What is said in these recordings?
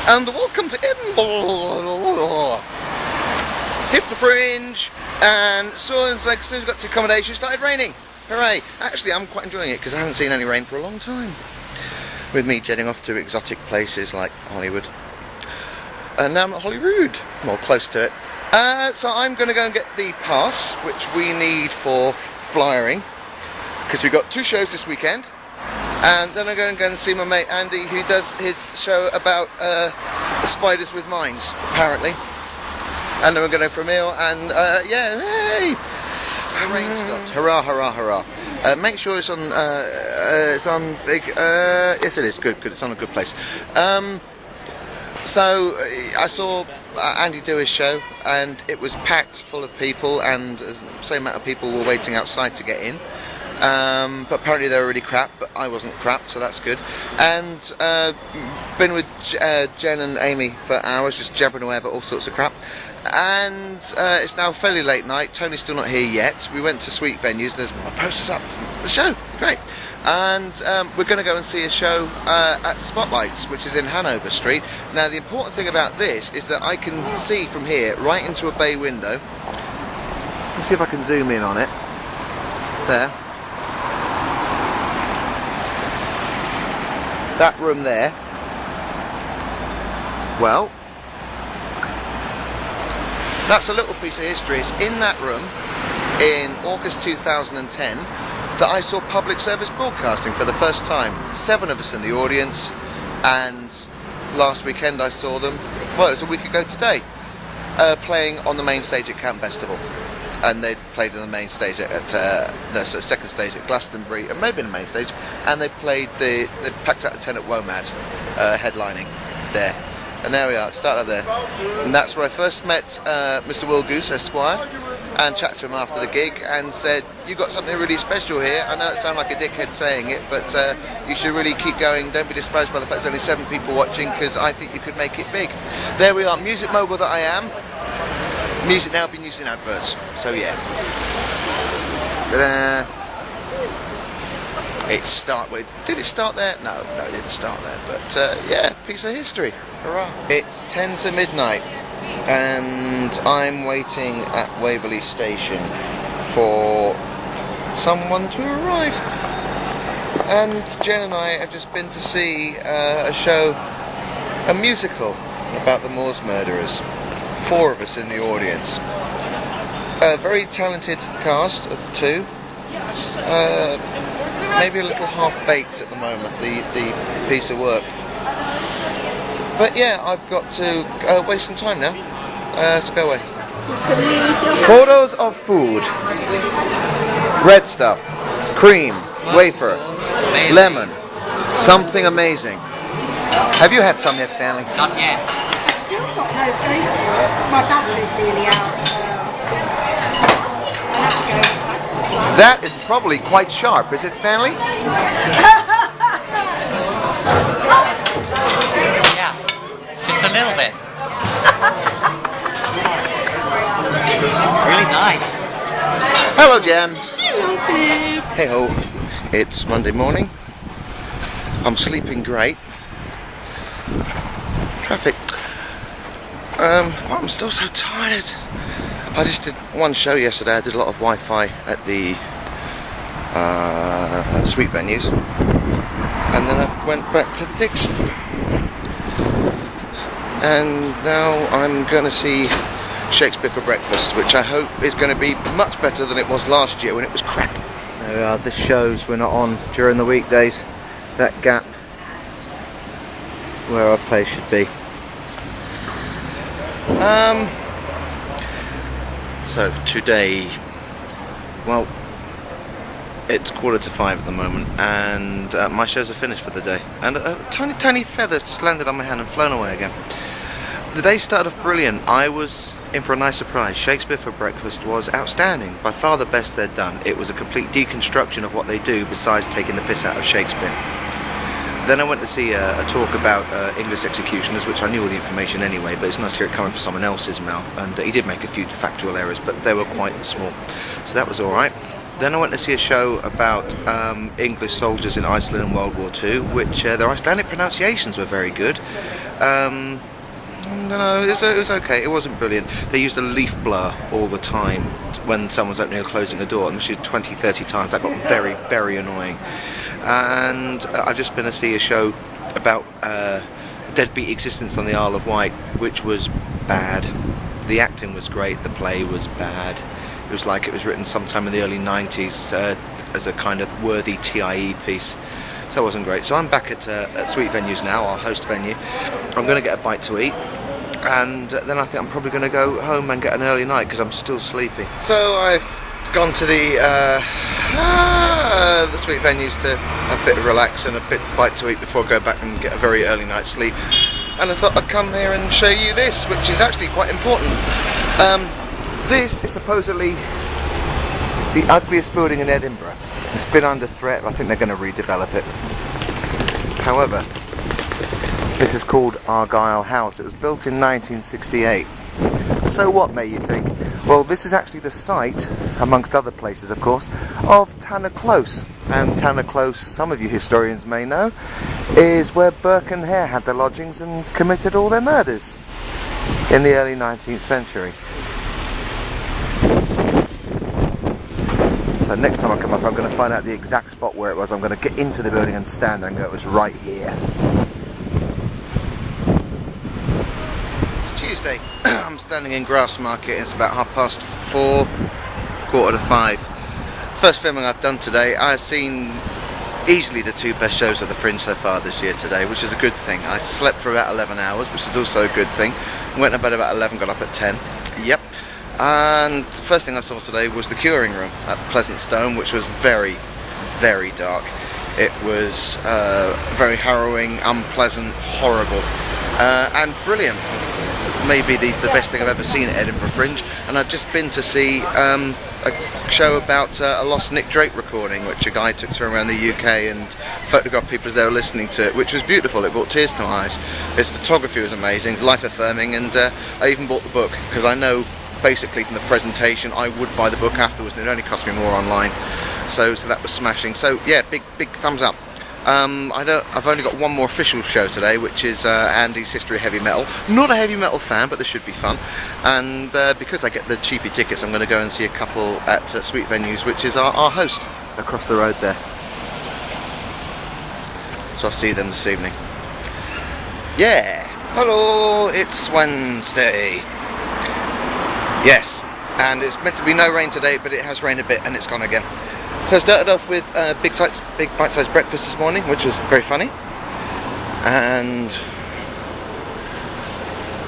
and welcome to Edinburgh. Hit the fringe, and as soon as I got to accommodation, it started raining. Hooray! Actually, I'm quite enjoying it because I haven't seen any rain for a long time. With me jetting off to exotic places like Hollywood. And now I'm at Holyrood, well, close to it. So I'm going to go and get the pass, which we need for flyering, because we've got 2 shows this weekend. And then I'm going to go and see my mate Andy, who does his show about spiders with minds, apparently. And then we're going to go for a meal, and yeah, hey! So the rain stopped. Hurrah, hurrah, hurrah. Make sure it's on big, yes it is, good, it's on a good place. So I saw Andy do his show, and it was packed full of people, and the same amount of people were waiting outside to get in. But apparently they were really crap, but I wasn't crap, so that's good. And been with Jen and Amy for hours, just jabbering away about all sorts of crap. And it's now fairly late night. Tony's still not here yet. We went to Sweet Venues. There's posters up from the show. Great. And we're going to go and see a show at Spotlights, which is in Hanover Street. Now, the important thing about this is that I can see from here right into a bay window. Let's see if I can zoom in on it. There. That room there. Well, that's a little piece of history. It's in that room in August 2010 that I saw public service broadcasting for the first time. 7 of us in the audience, and last weekend I saw them, well, it was a week ago today, playing on the main stage at Camp Festival. And they played on the main stage second stage at Glastonbury, and maybe in the main stage, and they packed out the tent at WOMAD, headlining there. And there we are, started up there. And that's where I first met Mr. Will Goose, Esquire, and chatted to him after the gig and said, "You've got something really special here. I know it sounds like a dickhead saying it, but you should really keep going. Don't be discouraged by the fact there's only 7 people watching, because I think you could make it big." There we are, music mogul that I am. Music now being used in adverts, so yeah. Did it start there? No, it didn't start there, but yeah, piece of history. Hurrah. It's 10 to midnight, and I'm waiting at Waverley Station for someone to arrive. And Jen and I have just been to see a musical about the Moors murderers. 4 of us in the audience. A very talented cast of 2. Maybe a little half-baked at the moment, the piece of work. But yeah, I've got to waste some time now. So go away. Photos of food. Red stuff. Cream. Wafer. Lemon. Something amazing. Have you had some yet, Stanley? Not yet. Still got no Facebook. My battery's nearly out, so I'll have to go back to the flat. That is probably quite sharp, is it, Stanley? Yeah, just a little bit. It's really nice. Hello, Jan. Hello, babe. Hey ho. It's Monday morning. I'm sleeping great. Traffic. I'm still so tired. I just did 1 show yesterday. I did a lot of Wi-Fi at the Sweet Venues, and then I went back to the digs. And now I'm going to see Shakespeare for breakfast, which I hope is going to be much better than it was last year when it was crap. There we are. The shows we're not on during the weekdays. That gap where our place should be. So today, well, it's 4:45 at the moment, and my shows are finished for the day, and a tiny feather just landed on my hand and flown away again. The day started off brilliant. I was in for a nice surprise. Shakespeare for breakfast was outstanding, by far the best they'd done. It was a complete deconstruction of what they do, besides taking the piss out of Shakespeare. Then I went to see a talk about English executioners, which I knew all the information anyway, but it's nice to hear it coming from someone else's mouth, and he did make a few factual errors, but they were quite small, so that was alright. Then I went to see a show about English soldiers in Iceland in World War II, which their Icelandic pronunciations were very good. No, it was okay. It wasn't brilliant. They used a leaf blur all the time when someone's opening or closing a door, and which is 20-30 times. That got very, very annoying. And I've just been to see a show about deadbeat existence on the Isle of Wight, which was bad. The acting was great, the play was bad. It was like it was written sometime in the early 90s as a kind of worthy TIE piece. So it wasn't great. So I'm back at Sweet Venues now, our host venue. I'm going to get a bite to eat, and then I think I'm probably going to go home and get an early night because I'm still sleepy. So I've gone to the Sweet Venues to have a bit of relax and a bit bite to eat before I go back and get a very early night's sleep. And I thought I'd come here and show you this, which is actually quite important. This is supposedly the ugliest building in Edinburgh. It's been under threat. I think they're going to redevelop it. However, this is called Argyle House. It was built in 1968. So what, may you think? Well, this is actually the site, amongst other places of course, of Tanner Close. And Tanner Close, some of you historians may know, is where Burke and Hare had their lodgings and committed all their murders in the early 19th century. So next time I come up, I'm going to find out the exact spot where it was. I'm going to get into the building and stand there and go, it was right here. It's Tuesday. I'm standing in Grassmarket. It's about 4:30, 4:45. First filming I've done today. I've seen easily the two best shows of the Fringe so far this year today, which is a good thing. I slept for about 11 hours, which is also a good thing. Went to bed about 11, got up at 10. Yep. And the first thing I saw today was the curing room at Pleasantstone, which was very, very dark. It was very harrowing, unpleasant, horrible, and brilliant. Maybe the best thing I've ever seen at Edinburgh Fringe. And I'd just been to see a show about a lost Nick Drake recording, which a guy took to around the UK and photographed people as they were listening to it, which was beautiful. It brought tears to my eyes. His photography was amazing, life affirming, and I even bought the book because I know basically from the presentation I would buy the book afterwards, and it only cost me more online. So that was smashing. So yeah, big thumbs up. I've only got one more official show today, which is Andy's History of Heavy Metal. Not a heavy metal fan, but this should be fun. And because I get the cheapy tickets, I'm going to go and see a couple at Sweet Venues, which is our host across the road there. So I'll see them this evening. Yeah, hello, it's Wednesday. Yes, and it's meant to be no rain today, but it has rained a bit and it's gone again. So I started off with big bite-sized breakfast this morning, which was very funny. And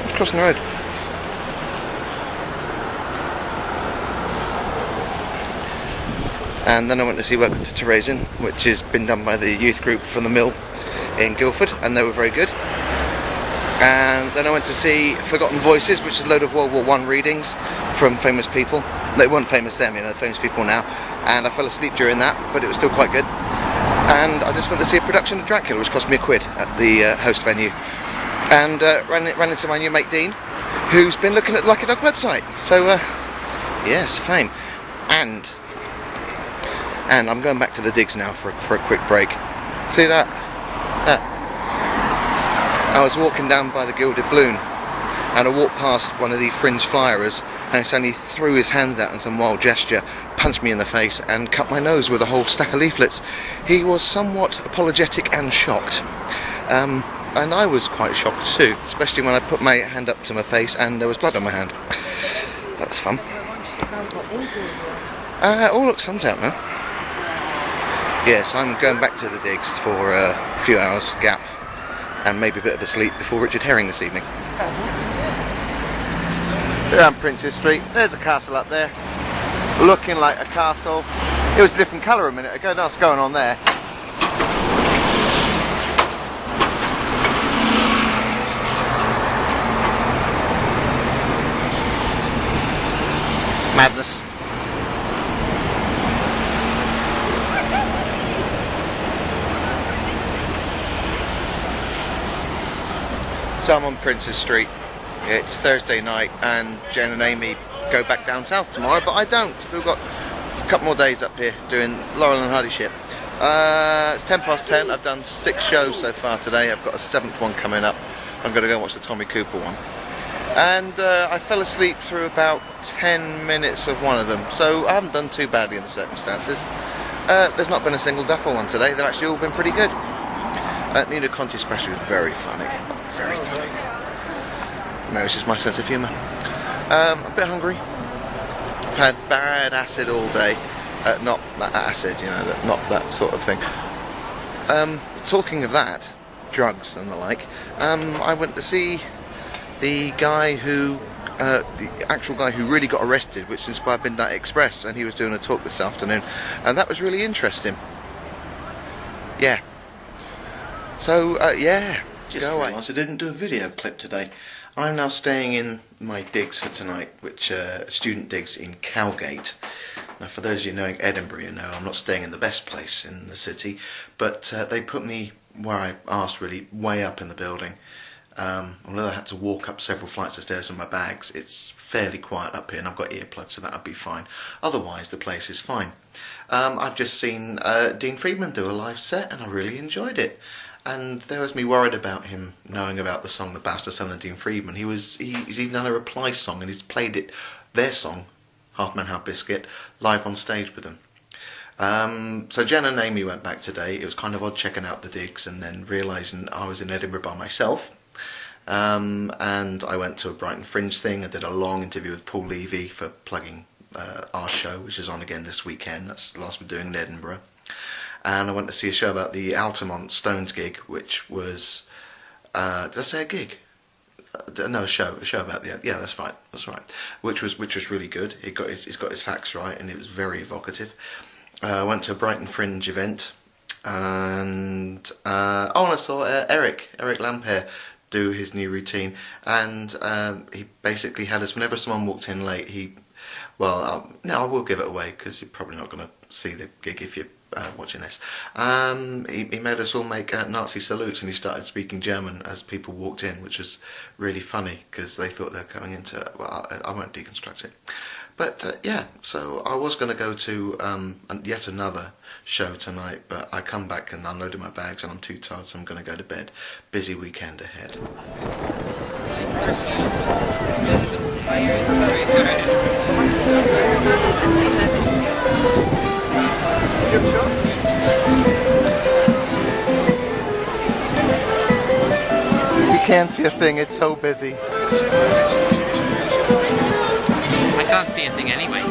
just crossing the road. And then I went to see Welcome to Terezin, which has been done by the youth group from the Mill in Guildford, and they were very good. And then I went to see Forgotten Voices, which is a load of World War I readings from famous people. They weren't famous then, you know, famous people now. And I fell asleep during that, but it was still quite good. And I just went to see a production of Dracula, which cost me £1 at the host venue. And ran into my new mate Dean, who's been looking at the Lucky Dog website. So, yes, fame. And I'm going back to the digs now for a quick break. See that? I was walking down by the Gilded Balloon, and I walked past one of the Fringe flyers, and he suddenly threw his hands out in some wild gesture, punched me in the face and cut my nose with a whole stack of leaflets. He was somewhat apologetic and shocked, and I was quite shocked too, especially when I put my hand up to my face and there was blood on my hand. That was fun. Oh look, sun's out now. Yes, I'm going back to the digs for a few hours gap and maybe a bit of a sleep before Richard Herring this evening. Down Princes Street, there's a castle up there, looking like a castle. It was a different colour a minute ago. That's going on there. Madness. So I'm on Princes Street. It's Thursday night and Jen and Amy go back down south tomorrow, but I don't. Still got couple more days up here doing Laurel and Hardy shit. It's 10:10. I've done 6 shows so far today. I've got a 7th one coming up. I'm going to go and watch the Tommy Cooper one. And I fell asleep through about 10 minutes of one of them, so I haven't done too badly in the circumstances. There's not been a single duffel one today. They've actually all been pretty good. Nina Conti especially was very funny. Very funny. Maybe it's just my sense of humour. A bit hungry. I've had bad acid all day. Not that acid, you know, not that sort of thing. Talking of that, drugs and the like, I went to see the guy who, the actual guy who really got arrested, which inspired Midnight Express, and he was doing a talk this afternoon, and that was really interesting. Yeah. So, yeah. Just realised I didn't do a video clip today. I'm now staying in my digs for tonight, which are student digs in Cowgate. Now, for those of you knowing Edinburgh, you know I'm not staying in the best place in the city, but they put me where I asked, really, way up in the building. Although I had to walk up several flights of stairs with my bags, it's fairly quiet up here, and I've got earplugs, so that'll be fine. Otherwise, the place is fine. I've just seen Dean Friedman do a live set, and I really enjoyed it. And there was me worried about him knowing about the song The Bastard Son of Dean Friedman. He's even done a reply song, and he's played it, their song, Half Man Half Biscuit, live on stage with them. So Jen and Amy went back today. It was kind of odd checking out the digs and then realising I was in Edinburgh by myself. And I went to a Brighton Fringe thing. I did a long interview with Paul Levy for plugging our show, which is on again this weekend. That's the last we're doing in Edinburgh. And I went to see a show about the Altamont Stones gig, which was, did I say a gig? No, a show about the, yeah, that's right, which was really good. He's got his facts right, and it was very evocative. I went to a Brighton Fringe event, and and I saw Eric Lampere do his new routine, and he basically had us, whenever someone walked in late, no, I will give it away because you're probably not going to see the gig if you're watching this. He made us all make Nazi salutes, and he started speaking German as people walked in, which was really funny because they thought they were coming into, well, I won't deconstruct it. But yeah, so I was going to go to yet another show tonight, but I come back and unloaded my bags and I'm too tired, so I'm going to go to bed. Busy weekend ahead. You can't see a thing, it's so busy. I can't see a thing anyway.